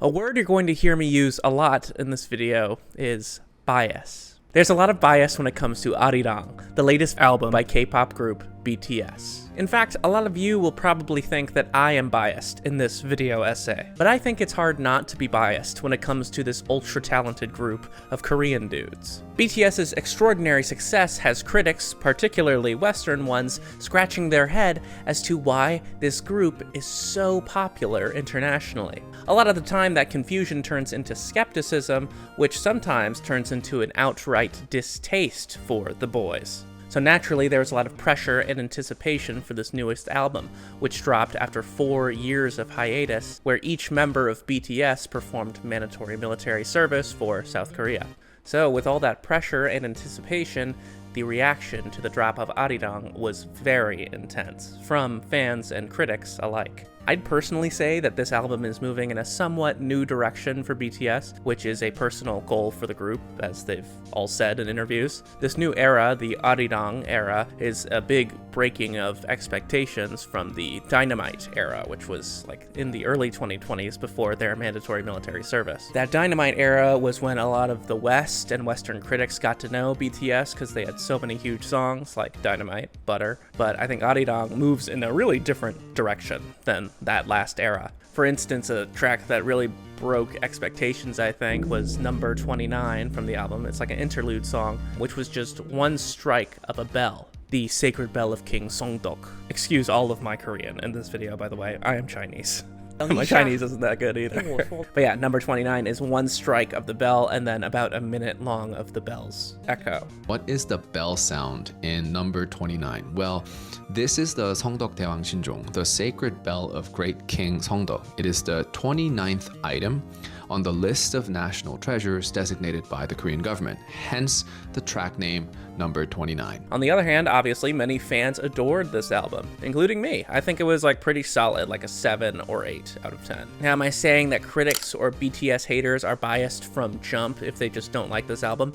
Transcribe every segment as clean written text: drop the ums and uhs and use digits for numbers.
A word you're going to hear me use a lot in this video is bias. There's a lot of bias when it comes to Arirang, the latest album by K-pop group BTS. In fact, a lot of you will probably think that I am biased in this video essay, but I think it's hard not to be biased when it comes to this ultra-talented group of Korean dudes. BTS's extraordinary success has critics, particularly Western ones, scratching their head as to why this group is so popular internationally. A lot of the time, that confusion turns into skepticism, which sometimes turns into an outright distaste for the boys. So naturally, there was a lot of pressure and anticipation for this newest album, which dropped after 4 years of hiatus, where each member of BTS performed mandatory military service for South Korea. So with all that pressure and anticipation, the reaction to the drop of Arirang was very intense, from fans and critics alike. I'd personally say that this album is moving in a somewhat new direction for BTS, which is a personal goal for the group, as they've all said in interviews. This new era, the Arirang era, is a big breaking of expectations from the Dynamite era, which was like in the early 2020s before their mandatory military service. That Dynamite era was when a lot of the West and Western critics got to know BTS because they had so many huge songs like Dynamite, Butter, but I think Arirang moves in a really different direction than that last era. For instance, a track that really broke expectations, I think, was number 29 from the album. It's like an interlude song, which was just one strike of a bell. The sacred bell of King Songdok. Excuse all of my Korean in this video, by the way. I am Chinese. My Chinese isn't that good either. But yeah, number 29 is one strike of the bell and then about a minute long of the bell's echo. What is the bell sound in number 29? Well, this is the Songdok Daewang Shinjong, the sacred bell of great King Songdok. It is the 29th item on the list of national treasures designated by the Korean government, hence the track name number 29. On the other hand, obviously many fans adored this album, including me. I think it was like pretty solid, like a 7 or 8 out of 10. Now, am I saying that critics or BTS haters are biased from jump if they just don't like this album?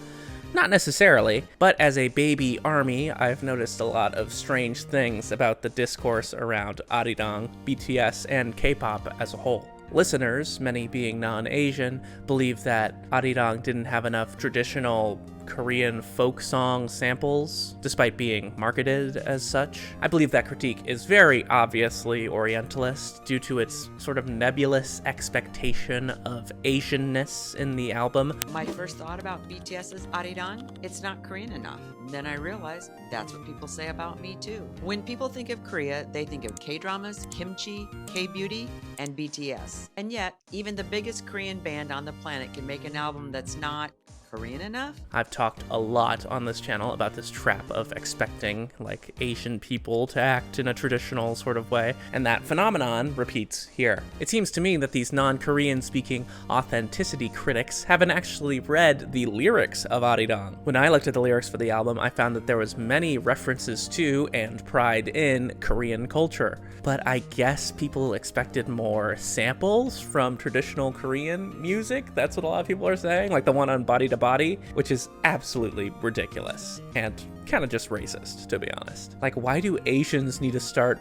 Not necessarily, but as a baby army, I've noticed a lot of strange things about the discourse around Arirang, BTS, and K-pop as a whole. Listeners, many being non-Asian, believe that Arirang didn't have enough traditional Korean folk song samples, despite being marketed as such. I believe that critique is very obviously Orientalist due to its sort of nebulous expectation of Asianness in the album. My first thought about BTS's Arirang, it's not Korean enough. Then I realized that's what people say about me too. When people think of Korea, they think of K-dramas, kimchi, K-beauty, and BTS. And yet, even the biggest Korean band on the planet can make an album that's not Korean enough? I've talked a lot on this channel about this trap of expecting like Asian people to act in a traditional sort of way, and that phenomenon repeats here. It seems to me that these non-Korean speaking authenticity critics haven't actually read the lyrics of Arirang. When I looked at the lyrics for the album, I found that there was many references to and pride in Korean culture, but I guess people expected more samples from traditional Korean music. That's what a lot of people are saying, like the one on Body to Body, which is absolutely ridiculous and kind of just racist, to be honest. Like, why do Asians need to start,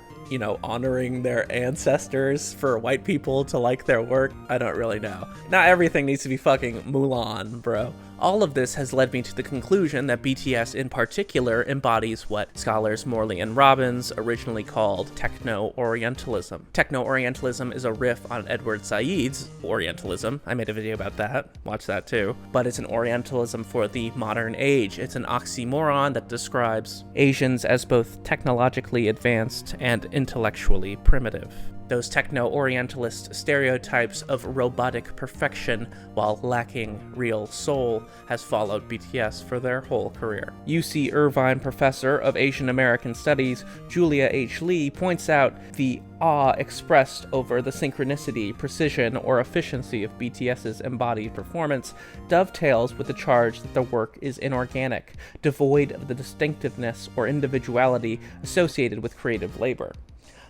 honoring their ancestors for white people to like their work? I don't really know. Not everything needs to be fucking Mulan, bro. All of this has led me to the conclusion that BTS in particular embodies what scholars Morley and Robbins originally called Techno-Orientalism. Techno-Orientalism is a riff on Edward Said's Orientalism. I made a video about that, watch that too. But it's an Orientalism for the modern age. It's an oxymoron that describes Asians as both technologically advanced and intellectually primitive. Those techno-orientalist stereotypes of robotic perfection while lacking real soul has followed BTS for their whole career. UC Irvine professor of Asian American Studies, Julia H. Lee, points out the awe expressed over the synchronicity, precision, or efficiency of BTS's embodied performance dovetails with the charge that the work is inorganic, devoid of the distinctiveness or individuality associated with creative labor.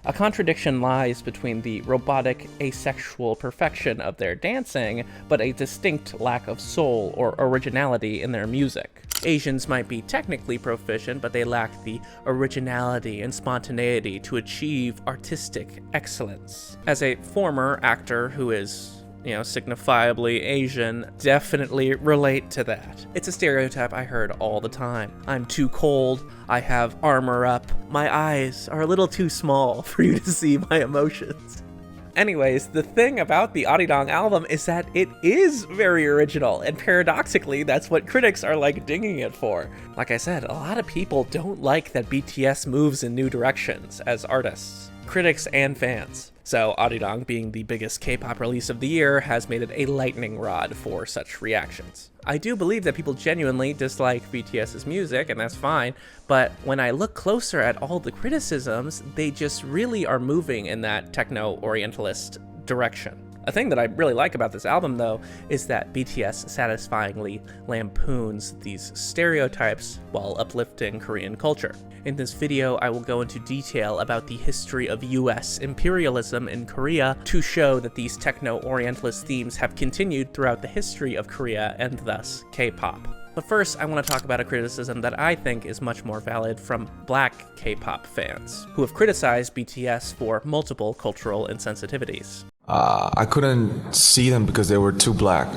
A contradiction lies between the robotic, asexual perfection of their dancing, but a distinct lack of soul or originality in their music. Asians might be technically proficient, but they lack the originality and spontaneity to achieve artistic excellence. As a former actor who is signifiably Asian, definitely relate to that. It's a stereotype I heard all the time. I'm too cold, I have armor up, my eyes are a little too small for you to see my emotions. Anyways, the thing about the Arirang album is that it is very original, and paradoxically, that's what critics are digging it for. Like I said, a lot of people don't like that BTS moves in new directions as artists, critics and fans. So Arirang, being the biggest K-pop release of the year, has made it a lightning rod for such reactions. I do believe that people genuinely dislike BTS's music, and that's fine, but when I look closer at all the criticisms, they just really are moving in that techno-orientalist direction. A thing that I really like about this album, though, is that BTS satisfyingly lampoons these stereotypes while uplifting Korean culture. In this video, I will go into detail about the history of US imperialism in Korea to show that these techno-orientalist themes have continued throughout the history of Korea and thus K-pop. But first, I want to talk about a criticism that I think is much more valid from black K-pop fans, who have criticized BTS for multiple cultural insensitivities. I couldn't see them because they were too black.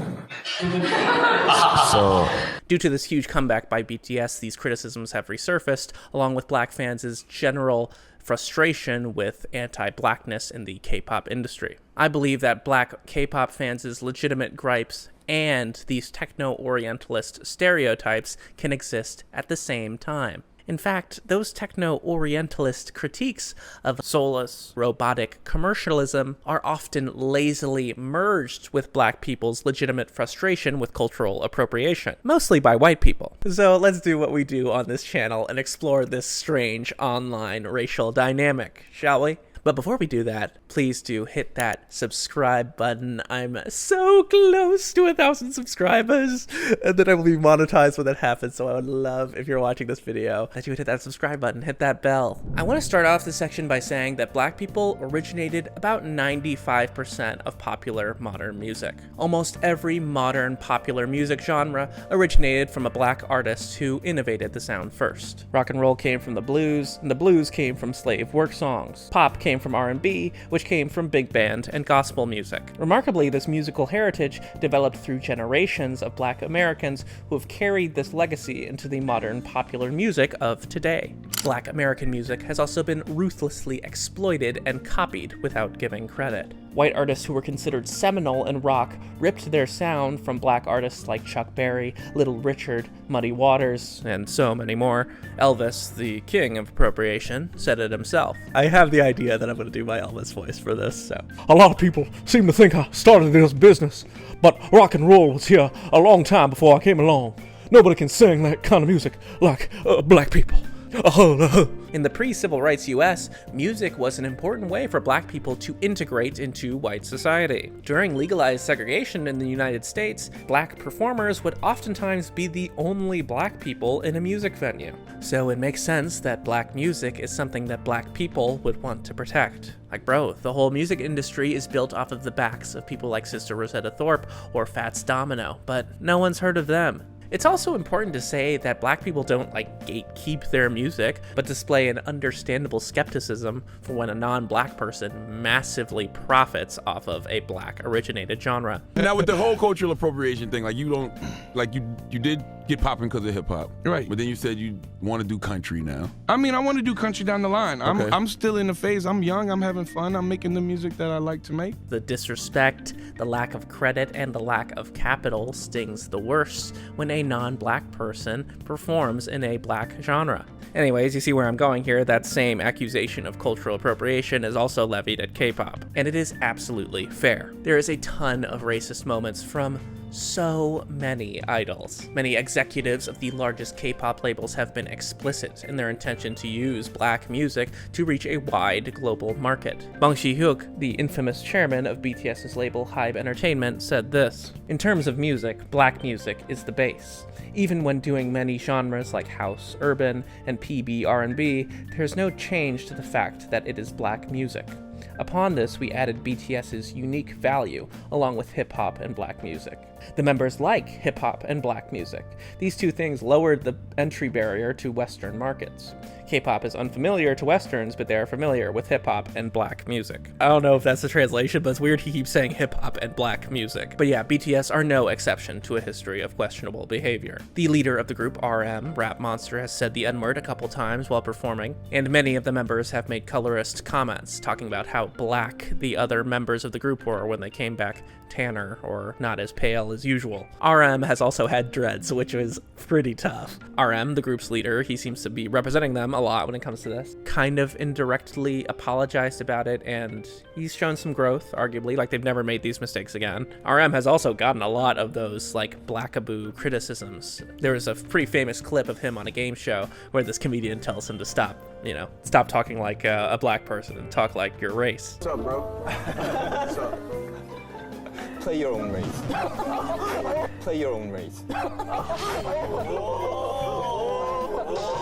So, due to this huge comeback by BTS, these criticisms have resurfaced, along with black fans' general frustration with anti-blackness in the K-pop industry. I believe that black K-pop fans' legitimate gripes and these techno-orientalist stereotypes can exist at the same time. In fact, those techno-orientalist critiques of soulless, robotic commercialism are often lazily merged with black people's legitimate frustration with cultural appropriation, mostly by white people. So let's do what we do on this channel and explore this strange online racial dynamic, shall we? But before we do that, please do hit that subscribe button. I'm so close to 1,000 subscribers, and then I will be monetized when that happens, so I would love, if you're watching this video, that you would hit that subscribe button, hit that bell. I want to start off this section by saying that black people originated about 95% of popular modern music. Almost every modern popular music genre originated from a black artist who innovated the sound first. Rock and roll came from the blues, and the blues came from slave work songs. Pop came from R&B, which came from big band and gospel music. Remarkably, this musical heritage developed through generations of black Americans who have carried this legacy into the modern popular music of today. Black American music has also been ruthlessly exploited and copied without giving credit. White artists who were considered seminal in rock ripped their sound from black artists like Chuck Berry, Little Richard, Muddy Waters, and so many more. Elvis, the king of appropriation, said it himself. I have the idea that I'm going to do my Elvis voice for this, so. A lot of people seem to think I started this business, but rock and roll was here a long time before I came along. Nobody can sing that kind of music like black people. In the pre-civil rights US, music was an important way for black people to integrate into white society. During legalized segregation in the United States, black performers would oftentimes be the only black people in a music venue. So it makes sense that black music is something that black people would want to protect. Like, bro, the whole music industry is built off of the backs of people like Sister Rosetta Tharpe or Fats Domino, but no one's heard of them. It's also important to say that black people don't gatekeep their music, but display an understandable skepticism for when a non-black person massively profits off of a black originated genre. And now with the whole cultural appropriation thing, you did get popping because of hip hop. Right. But then you said you want to do country now. I mean, I want to do country down the line. Okay. I'm still in the phase. I'm young, I'm having fun, I'm making the music that I like to make. The disrespect, the lack of credit, and the lack of capital stings the worst when a non-black person performs in a black genre. Anyways, you see where I'm going here. That same accusation of cultural appropriation is also levied at K-pop, and it is absolutely fair. There is a ton of racist moments from so many idols. Many executives of the largest K-pop labels have been explicit in their intention to use black music to reach a wide global market. Bang Si-hyuk, the infamous chairman of BTS's label Hybe Entertainment, said this: "In terms of music, black music is the base. Even when doing many genres like house, urban, and PB R&B, there's no change to the fact that it is black music. Upon this, we added BTS's unique value, along with hip-hop and black music. The members like hip-hop and black music. These two things lowered the entry barrier to Western markets. K-pop is unfamiliar to Westerns, but they are familiar with hip-hop and black music. I don't know if that's the translation, but it's weird he keeps saying hip-hop and black music. But yeah, BTS are no exception to a history of questionable behavior. The leader of the group, RM, Rap Monster, has said the N-word a couple times while performing, and many of the members have made colorist comments talking about how black the other members of the group were when they came back tanner or not as pale as usual. RM has also had dreads, which was pretty tough. RM, the group's leader, he seems to be representing them a lot when it comes to this, kind of indirectly apologized about it, and he's shown some growth, arguably, like they've never made these mistakes again. RM has also gotten a lot of those like blackaboo criticisms. There was a pretty famous clip of him on a game show where this comedian tells him to stop talking like a black person and talk like your race. What's up, bro? What's up? Play your own race. Play your own race.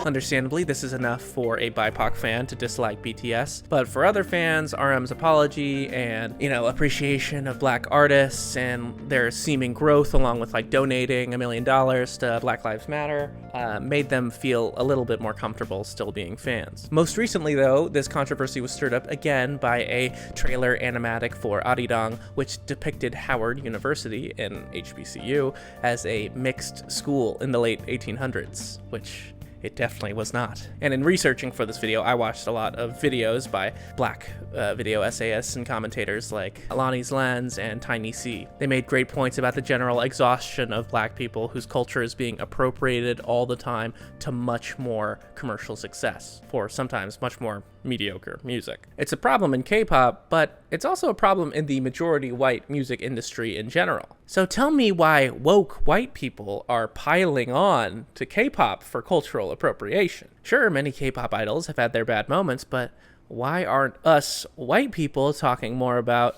Understandably, this is enough for a BIPOC fan to dislike BTS, but for other fans, RM's apology and, appreciation of black artists and their seeming growth along with like donating $1 million to Black Lives Matter made them feel a little bit more comfortable still being fans. Most recently, though, this controversy was stirred up again by a trailer animatic for Arirang, which depicted Howard University in HBCU as a mixed school in the late 1800s, which it definitely was not. And in researching for this video, I watched a lot of videos by black video essayists and commentators like Alani's Lens and Tiny C. They made great points about the general exhaustion of black people whose culture is being appropriated all the time to much more commercial success for sometimes much more mediocre music. It's a problem in K-pop, but it's also a problem in the majority white music industry in general. So tell me why woke white people are piling on to K-pop for cultural appropriation. Sure, many K-pop idols have had their bad moments, but why aren't us white people talking more about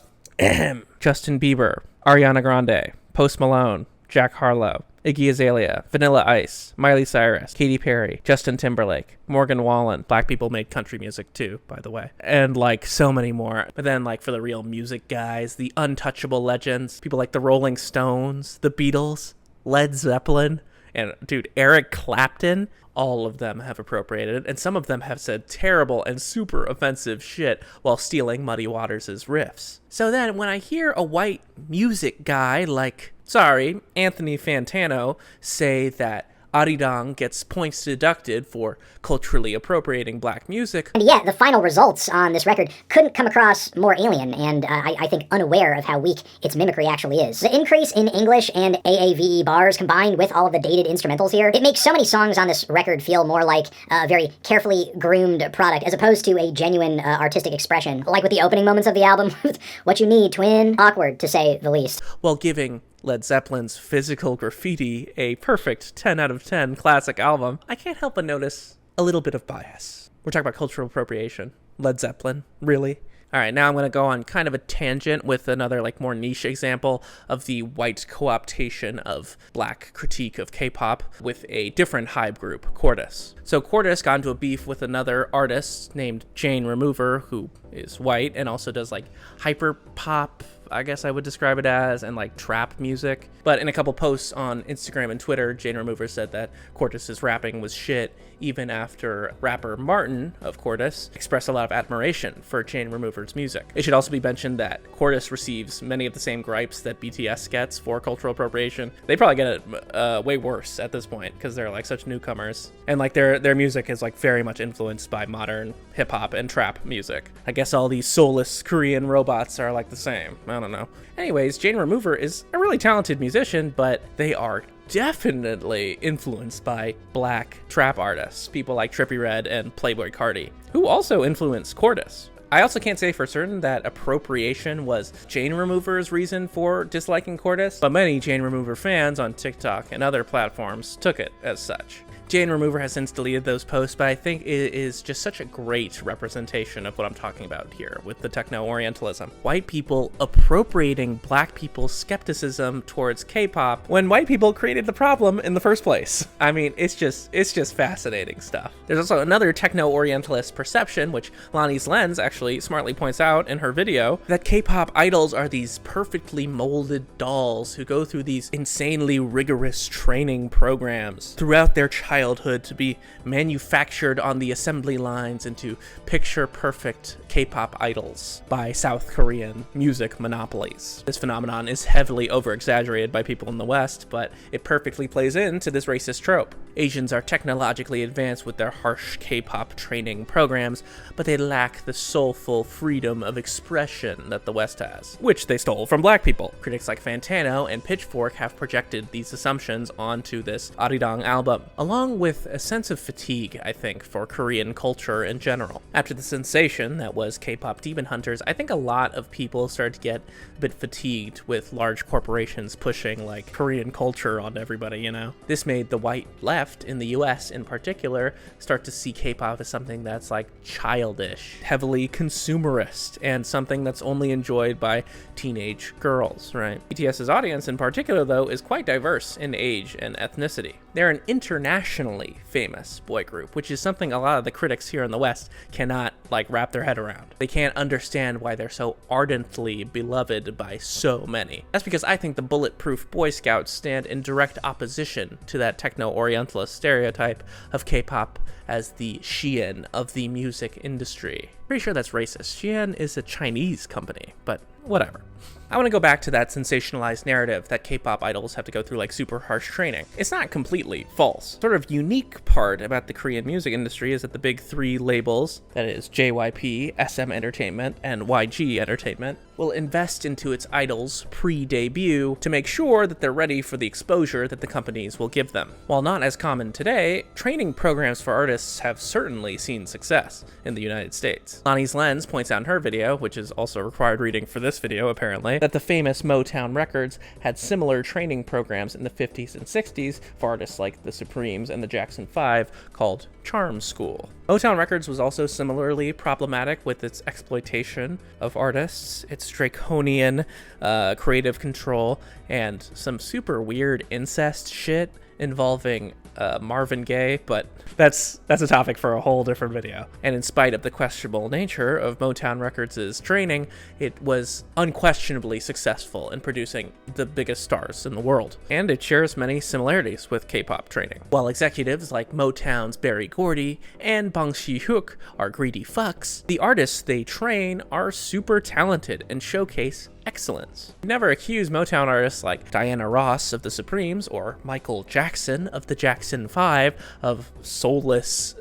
Justin Bieber, Ariana Grande, Post Malone, Jack Harlow, Iggy Azalea, Vanilla Ice, Miley Cyrus, Katy Perry, Justin Timberlake, Morgan Wallen. Black people made country music too, by the way. And like so many more. But then like for the real music guys, the untouchable legends, people like the Rolling Stones, the Beatles, Led Zeppelin, and dude, Eric Clapton, all of them have appropriated it, and some of them have said terrible and super offensive shit while stealing Muddy Waters' riffs. So then when I hear a white music guy like, Anthony Fantano say that Arirang gets points deducted for culturally appropriating black music. And yet, the final results on this record couldn't come across more alien and I think unaware of how weak its mimicry actually is. The increase in English and AAVE bars combined with all of the dated instrumentals here, it makes so many songs on this record feel more like a very carefully groomed product as opposed to a genuine artistic expression. Like with the opening moments of the album, what you need, twin, awkward to say the least. While giving Led Zeppelin's Physical Graffiti a perfect 10 out of 10 classic album, I can't help but notice a little bit of bias. We're talking about cultural appropriation. Led Zeppelin, really? All right, now I'm going to go on kind of a tangent with another like more niche example of the white co-optation of black critique of K-pop with a different hype group, Quartus. So Quartus got into a beef with another artist named Jane Remover, who is white and also does like hyper pop, I guess I would describe it as, and like trap music. But in a couple posts on Instagram and Twitter, Jane Remover said that Quartus's rapping was shit, even after rapper Martin of Quartus expressed a lot of admiration for Jane Remover's music. It should also be mentioned that Quartus receives many of the same gripes that BTS gets for cultural appropriation. They probably get it way worse at this point because they're like such newcomers. And like their music is like very much influenced by modern hip hop and trap music. I guess all these soulless Korean robots are like the same. I don't know. Anyways, Jane Remover is a really talented musician, but they are definitely influenced by black trap artists, people like Trippie Redd and Playboi Carti, who also influenced Quartus. I also can't say for certain that appropriation was Jane Remover's reason for disliking Quartus, but many Jane Remover fans on TikTok and other platforms took it as such. Jane Remover has since deleted those posts, but I think it is just such a great representation of what I'm talking about here with the Techno-Orientalism. White people appropriating black people's skepticism towards K-pop when white people created the problem in the first place. I mean, it's just fascinating stuff. There's also another Techno-Orientalist perception, which Lonnie's Lens actually smartly points out in her video, that K-pop idols are these perfectly molded dolls who go through these insanely rigorous training programs throughout their childhood childhood to be manufactured on the assembly lines into picture-perfect K-pop idols by South Korean music monopolies. This phenomenon is heavily over-exaggerated by people in the West, but it perfectly plays into this racist trope. Asians are technologically advanced with their harsh K-pop training programs, but they lack the soulful freedom of expression that the West has, which they stole from black people. Critics like Fantano and Pitchfork have projected these assumptions onto this Arirang album, along with a sense of fatigue, I think, for Korean culture in general. After the sensation that was K-pop Demon Hunters, I think a lot of people started to get a bit fatigued with large corporations pushing like Korean culture on everybody, you know? This made the white left in the US in particular start to see K-pop as something that's like childish, heavily consumerist, and something that's only enjoyed by teenage girls, right? BTS's audience in particular, though, is quite diverse in age and ethnicity. They're an internationally famous boy group, which is something a lot of the critics here in the West cannot like wrap their head around. They can't understand why they're so ardently beloved by so many. That's because I think the bulletproof Boy Scouts stand in direct opposition to that techno-orientalist stereotype of K-pop as the Shein of the music industry. Pretty sure that's racist. Shein is a Chinese company, but whatever. I want to go back to that sensationalized narrative that K-pop idols have to go through like super harsh training. It's not completely false. Sort of unique part about the Korean music industry is that the big three labels, that is JYP, SM Entertainment, and YG Entertainment, will invest into its idols pre-debut to make sure that they're ready for the exposure that the companies will give them. While not as common today, training programs for artists have certainly seen success in the United States. Lonnie's Lens points out in her video, which is also required reading for this video apparently, that the famous Motown Records had similar training programs in the 50s and 60s for artists like the Supremes and the Jackson 5 called Charm School. Motown Records was also similarly problematic with its exploitation of artists, its draconian creative control, and some super weird incest shit involving Marvin Gaye, but that's a topic for a whole different video. And in spite of the questionable nature of Motown Records' training, it was unquestionably successful in producing the biggest stars in the world. And it shares many similarities with K-pop training. While executives like Motown's Berry Gordy and Bang Si-hyuk are greedy fucks, the artists they train are super talented and showcase excellence. You never accuse Motown artists like Diana Ross of the Supremes or Michael Jackson of the Jackson 5 of soulless,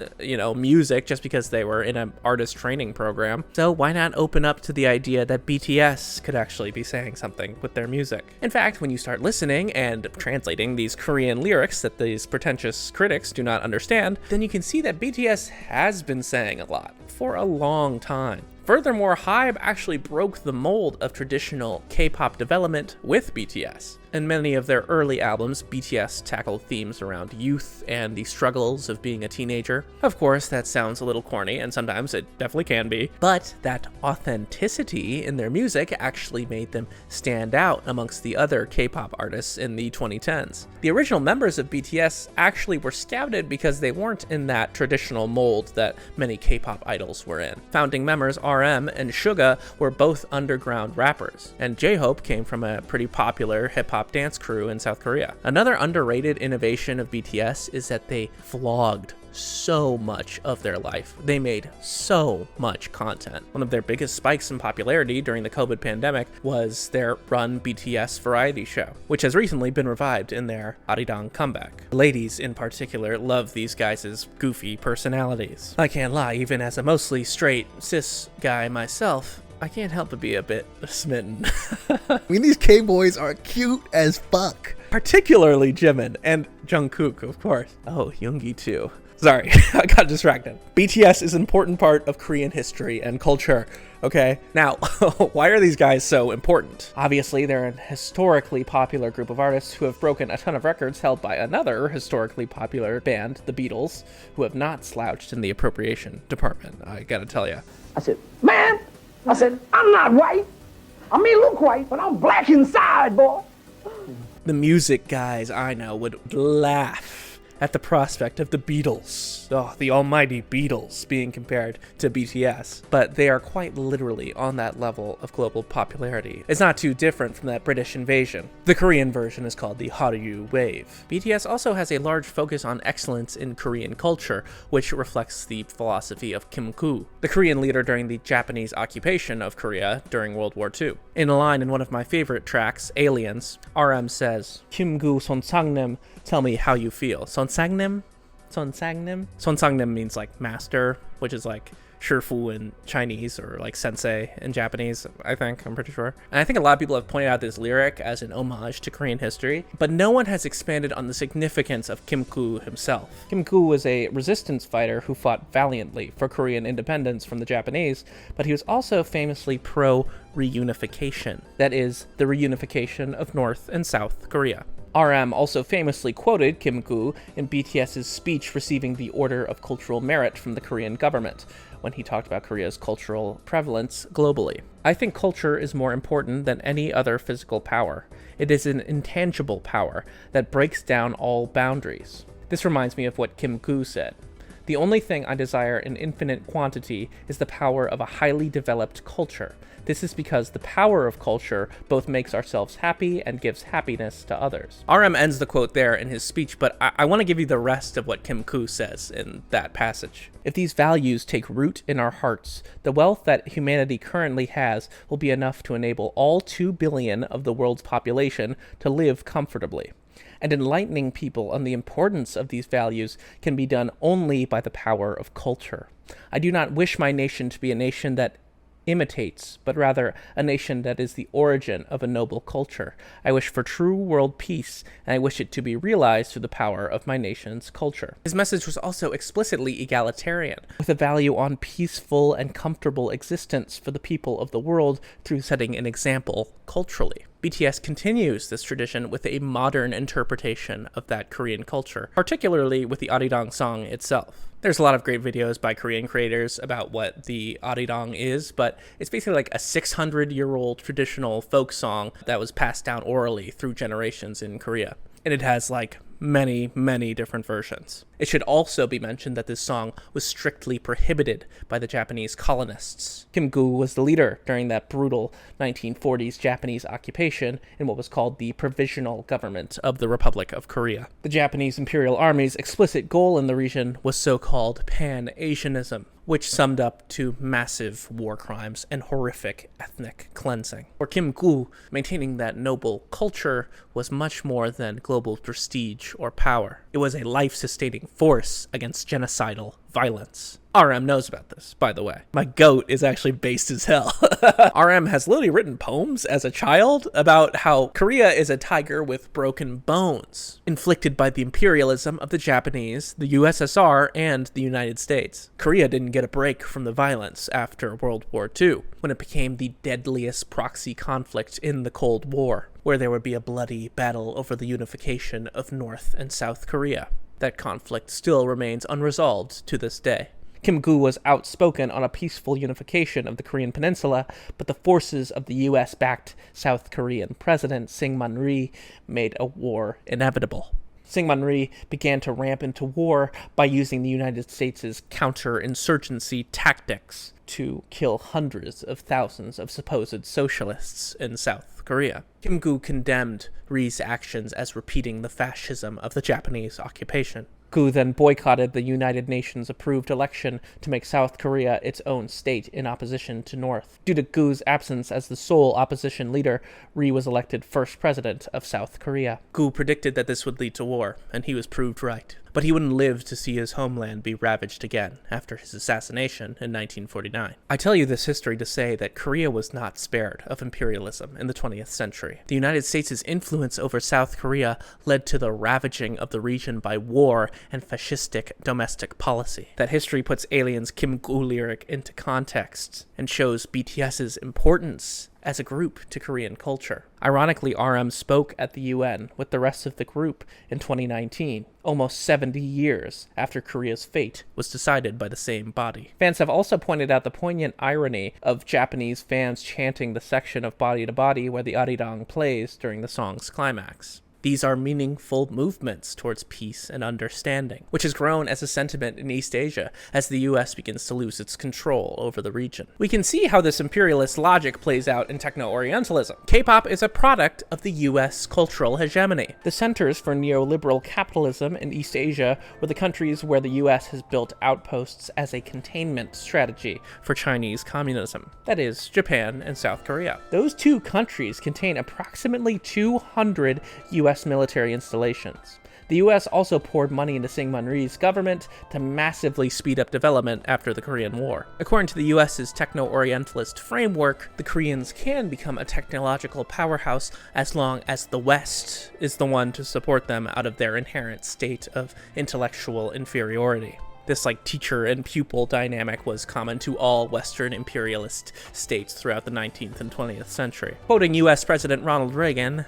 music just because they were in an artist training program. So why not open up to the idea that BTS could actually be saying something with their music? In fact, when you start listening and translating these Korean lyrics that these pretentious critics do not understand, then you can see that BTS has been saying a lot for a long time. Furthermore, HYBE actually broke the mold of traditional K-pop development with BTS. In many of their early albums, BTS tackled themes around youth and the struggles of being a teenager. Of course, that sounds a little corny, and sometimes it definitely can be, but that authenticity in their music actually made them stand out amongst the other K-pop artists in the 2010s. The original members of BTS actually were scouted because they weren't in that traditional mold that many K-pop idols were in. Founding members RM and Suga were both underground rappers, and J-Hope came from a pretty popular hip-hop dance crew in South Korea. Another underrated innovation of BTS is that they vlogged so much of their life. They made so much content. One of their biggest spikes in popularity during the COVID pandemic was their Run BTS variety show, which has recently been revived in their Arirang comeback. Ladies in particular love these guys' goofy personalities. I can't lie, even as a mostly straight cis guy myself, I can't help but be a bit smitten. I mean, these K-boys are cute as fuck. Particularly Jimin and Jungkook, of course. Oh, Yoongi too. Sorry, I got distracted. BTS is an important part of Korean history and culture, okay? Now, why are these guys so important? Obviously, they're an historically popular group of artists who have broken a ton of records held by another historically popular band, the Beatles, who have not slouched in the appropriation department, I gotta tell you. I said, man, I'm not white. I may look white, but I'm black inside, boy. The music guys I know would laugh at the prospect of the Beatles, the almighty Beatles, being compared to BTS, but they are quite literally on that level of global popularity. It's not too different from that British invasion. The Korean version is called the Hallyu Wave. BTS also has a large focus on excellence in Korean culture, which reflects the philosophy of Kim Koo, the Korean leader during the Japanese occupation of Korea during World War II. In a line in one of my favorite tracks, Aliens, RM says, "Kim Koo Sonsangnim, tell me how you feel." Sonsangnim? Sonsangnim? Sonsangnim means like master, which is like Shifu in Chinese, or like sensei in Japanese, I'm pretty sure. And I think a lot of people have pointed out this lyric as an homage to Korean history, but no one has expanded on the significance of Kim Koo himself. Kim Koo was a resistance fighter who fought valiantly for Korean independence from the Japanese, but he was also famously pro-reunification. That is, the reunification of North and South Korea. RM also famously quoted Kim Koo in BTS's speech receiving the Order of Cultural Merit from the Korean government, when he talked about Korea's cultural prevalence globally. I think culture is more important than any other physical power. It is an intangible power that breaks down all boundaries. This reminds me of what Kim Koo said. "The only thing I desire in infinite quantity is the power of a highly developed culture. This is because the power of culture both makes ourselves happy and gives happiness to others." RM ends the quote there in his speech, but I want to give you the rest of what Kim Koo says in that passage. "If these values take root in our hearts, the wealth that humanity currently has will be enough to enable all 2 billion of the world's population to live comfortably. And enlightening people on the importance of these values can be done only by the power of culture. I do not wish my nation to be a nation that imitates, but rather a nation that is the origin of a noble culture. I wish for true world peace, and I wish it to be realized through the power of my nation's culture." His message was also explicitly egalitarian, with a value on peaceful and comfortable existence for the people of the world through setting an example culturally. BTS continues this tradition with a modern interpretation of that Korean culture, particularly with the Arirang song itself. There's a lot of great videos by Korean creators about what the Arirang is, but it's basically like a 600-year-old traditional folk song that was passed down orally through generations in Korea. And it has like many, many different versions. It should also be mentioned that this song was strictly prohibited by the Japanese colonists. Kim Koo was the leader during that brutal 1940s Japanese occupation in what was called the Provisional Government of the Republic of Korea. The Japanese Imperial Army's explicit goal in the region was so-called Pan-Asianism, which summed up to massive war crimes and horrific ethnic cleansing. For Kim Koo, maintaining that noble culture was much more than global prestige or power. It was a life-sustaining force against genocidal violence. RM knows about this, by the way. My goat is actually based as hell. RM has literally written poems as a child about how Korea is a tiger with broken bones, inflicted by the imperialism of the Japanese, the USSR, and the United States. Korea didn't get a break from the violence after World War II, when it became the deadliest proxy conflict in the Cold War, where there would be a bloody battle over the unification of North and South Korea. That conflict still remains unresolved to this day. Kim Koo was outspoken on a peaceful unification of the Korean peninsula, but the forces of the US-backed South Korean president Syngman Rhee made a war inevitable. Syngman Rhee began to ramp into war by using the United States' counterinsurgency tactics to kill hundreds of thousands of supposed socialists in South Korea. Kim Koo condemned Rhee's actions as repeating the fascism of the Japanese occupation. Koo then boycotted the United Nations-approved election to make South Korea its own state in opposition to North. Due to Koo's absence as the sole opposition leader, Rhee was elected first president of South Korea. Koo predicted that this would lead to war, and he was proved right. But he wouldn't live to see his homeland be ravaged again after his assassination in 1949. I tell you this history to say that Korea was not spared of imperialism in the 20th century. The United States' influence over South Korea led to the ravaging of the region by war and fascistic domestic policy. That history puts Alien's Kim Koo lyric into context and shows BTS's importance as a group to Korean culture. Ironically, RM spoke at the UN with the rest of the group in 2019, almost 70 years after Korea's fate was decided by the same body. Fans have also pointed out the poignant irony of Japanese fans chanting the section of Body to Body where the Arirang plays during the song's climax. These are meaningful movements towards peace and understanding, which has grown as a sentiment in East Asia as the US begins to lose its control over the region. We can see how this imperialist logic plays out in Techno-Orientalism. K-pop is a product of the US cultural hegemony. The centers for neoliberal capitalism in East Asia were the countries where the US has built outposts as a containment strategy for Chinese communism. That is, Japan and South Korea. Those two countries contain approximately 200 US military installations. The US also poured money into Syngman Rhee's government to massively speed up development after the Korean War. According to the US's Techno-Orientalist framework, the Koreans can become a technological powerhouse as long as the West is the one to support them out of their inherent state of intellectual inferiority. This teacher and pupil dynamic was common to all Western imperialist states throughout the 19th and 20th century. Quoting US President Ronald Reagan,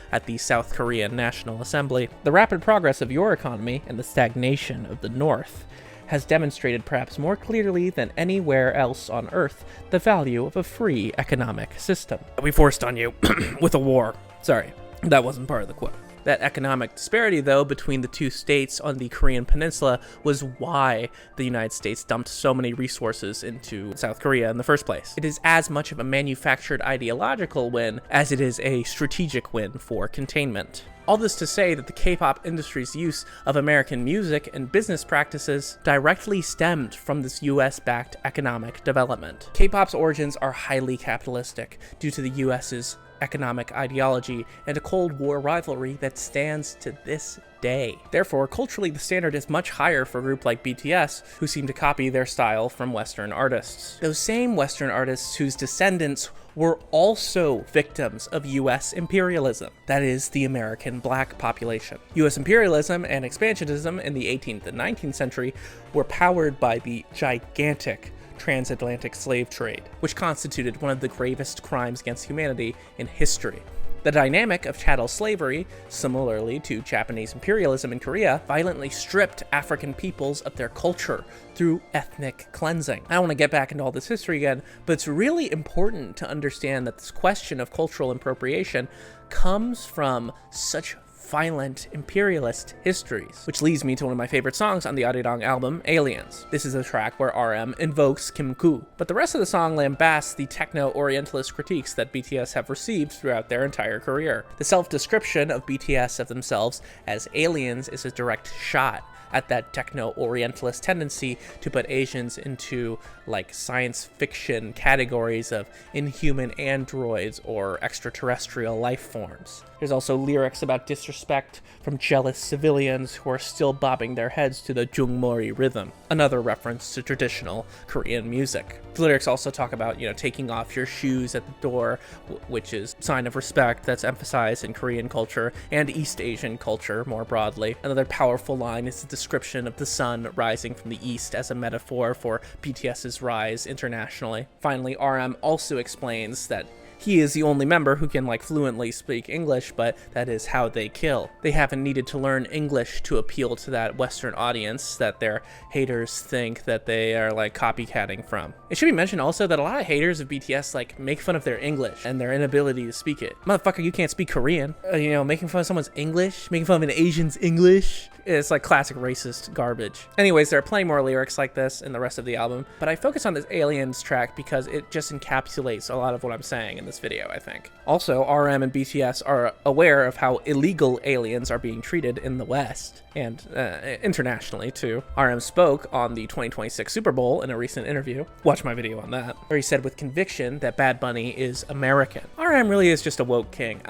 at the South Korean National Assembly, the rapid progress of your economy and the stagnation of the North has demonstrated perhaps more clearly than anywhere else on Earth the value of a free economic system. We forced on you with a war. Sorry, that wasn't part of the quote. That economic disparity, though, between the two states on the Korean peninsula was why the United States dumped so many resources into South Korea in the first place. It is as much of a manufactured ideological win as it is a strategic win for containment. All this to say that the K-pop industry's use of American music and business practices directly stemmed from this US-backed economic development. K-pop's origins are highly capitalistic due to the US's economic ideology and a Cold War rivalry that stands to this day. Therefore, culturally, the standard is much higher for a group like BTS, who seem to copy their style from Western artists. Those same Western artists whose descendants were also victims of US imperialism, that is, the American black population. US imperialism and expansionism in the 18th and 19th century were powered by the gigantic transatlantic slave trade, which constituted one of the gravest crimes against humanity in history. The dynamic of chattel slavery, similarly to Japanese imperialism in Korea, violently stripped African peoples of their culture through ethnic cleansing. I don't want to get back into all this history again, but it's really important to understand that this question of cultural appropriation comes from such violent imperialist histories, which leads me to one of my favorite songs on the Arirang album, Aliens. This is a track where RM invokes Kim Koo, but the rest of the song lambasts the techno-orientalist critiques that BTS have received throughout their entire career. The self-description of BTS of themselves as aliens is a direct shot at that techno-orientalist tendency to put Asians into science fiction categories of inhuman androids or extraterrestrial life forms. There's also lyrics about disrespect from jealous civilians who are still bobbing their heads to the Jungmori rhythm, another reference to traditional Korean music. The lyrics also talk about, taking off your shoes at the door, which is a sign of respect that's emphasized in Korean culture and East Asian culture more broadly. Another powerful line is the description of the sun rising from the east as a metaphor for BTS's rise internationally. Finally, RM also explains that he is the only member who can fluently speak English, but that is how they kill. They haven't needed to learn English to appeal to that Western audience that their haters think that they are copycatting from. It should be mentioned also that a lot of haters of BTS make fun of their English and their inability to speak it. Motherfucker, you can't speak Korean. Making fun of someone's English, making fun of an Asian's English. It's classic racist garbage. Anyways, there are plenty more lyrics like this in the rest of the album, but I focus on this Aliens track because it just encapsulates a lot of what I'm saying in this video, I think. Also, RM and BTS are aware of how illegal aliens are being treated in the West, and internationally too. RM spoke on the 2026 Super Bowl in a recent interview. Watch my video on that, where he said with conviction that Bad Bunny is American. RM really is just a woke king.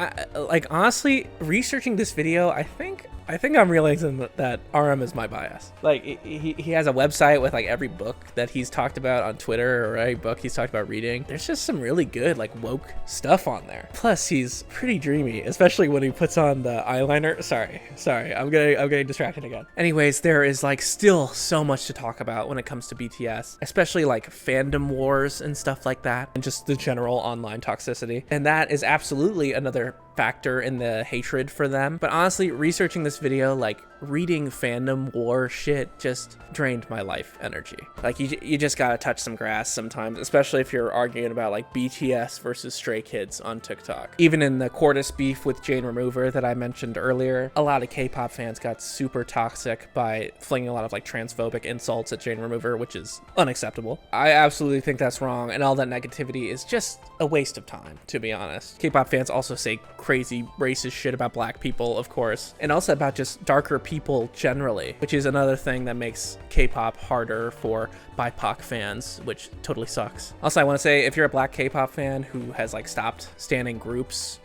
Honestly, researching this video, I think I'm realizing that RM is my bias. He has a website with every book that he's talked about on Twitter or every book he's talked about reading. There's just some really good woke stuff on there. Plus, he's pretty dreamy, especially when he puts on the eyeliner. Sorry, I'm getting distracted again. Anyways, there is still so much to talk about when it comes to BTS, especially fandom wars and stuff like that, and just the general online toxicity. And that is absolutely another factor in the hatred for them. But honestly, researching this this video, like, reading fandom war shit just drained my life energy. Like, you just gotta touch some grass sometimes, especially if you're arguing about, like, BTS versus Stray Kids on TikTok. Even in the Cordis beef with Jane Remover that I mentioned earlier, a lot of K-pop fans got super toxic by flinging a lot of, like, transphobic insults at Jane Remover, which is unacceptable. I absolutely think that's wrong, and all that negativity is just a waste of time, to be honest. K-pop fans also say crazy racist shit about black people, of course, and also about just darker people generally, which is another thing that makes K-pop harder for BIPOC fans, which totally sucks. Also, I want to say, if you're a black K-pop fan who has, like, stopped standing groups,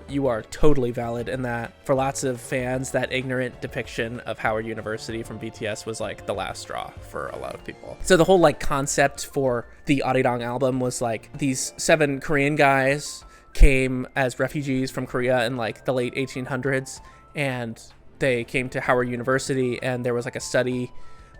you are totally valid in that. For lots of fans, that ignorant depiction of Howard University from BTS was, like, the last straw for a lot of people. So the whole, like, concept for the Arirang album was, like, these 7 Korean guys came as refugees from Korea in, like, the late 1800s, and they came to Howard University, and there was, like, a study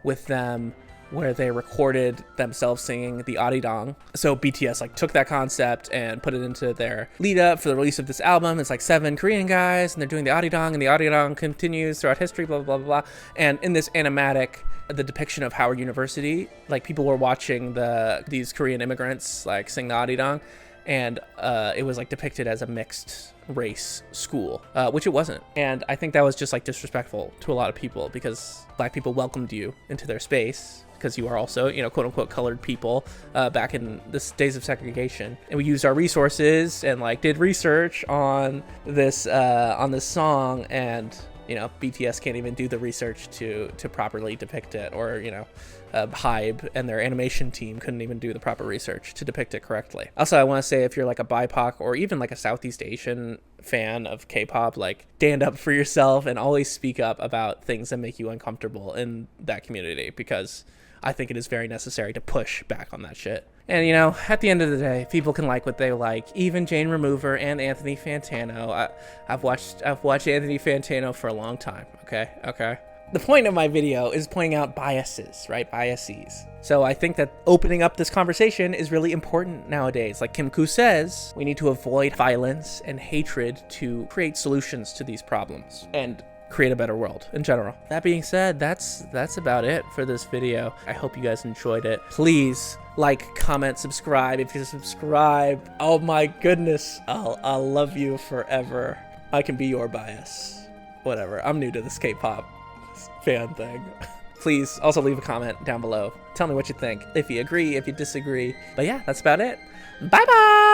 with them where they recorded themselves singing the Arirang. So BTS, like, took that concept and put it into their lead up for the release of this album. It's like 7 Korean guys, and they're doing the Arirang, and the Arirang continues throughout history, blah, blah, blah, blah. And in this animatic, the depiction of Howard University, like, people were watching these Korean immigrants, like, sing the Arirang, and it was, like, depicted as a mixed race school, which it wasn't. And I think that was just, like, disrespectful to a lot of people, because black people welcomed you into their space because you are also, you know, quote unquote colored people back in the days of segregation. And we used our resources and, like, did research on this song, and, you know, BTS can't even do the research to properly depict it, or, you know, Hybe and their animation team couldn't even do the proper research to depict it correctly. Also, I want to say, if you're, like, a BIPOC or even, like, a Southeast Asian fan of K-pop, like, stand up for yourself and always speak up about things that make you uncomfortable in that community, because I think it is very necessary to push back on that shit. And, you know, at the end of the day, people can like what they like. Even Jane Remover and Anthony Fantano. I've watched Anthony Fantano for a long time. Okay. The point of my video is pointing out biases, right? Biases. So I think that opening up this conversation is really important nowadays. Like Kim Koo says, we need to avoid violence and hatred to create solutions to these problems and create a better world in general. That being said, that's about it for this video. I hope you guys enjoyed it. Please like, comment, subscribe. If you subscribe, oh my goodness, I'll love you forever. I can be your bias. Whatever. I'm new to this K-pop fan thing. Please also leave a comment down below. Tell me what you think. If you agree, if you disagree. But yeah, that's about it. Bye-bye!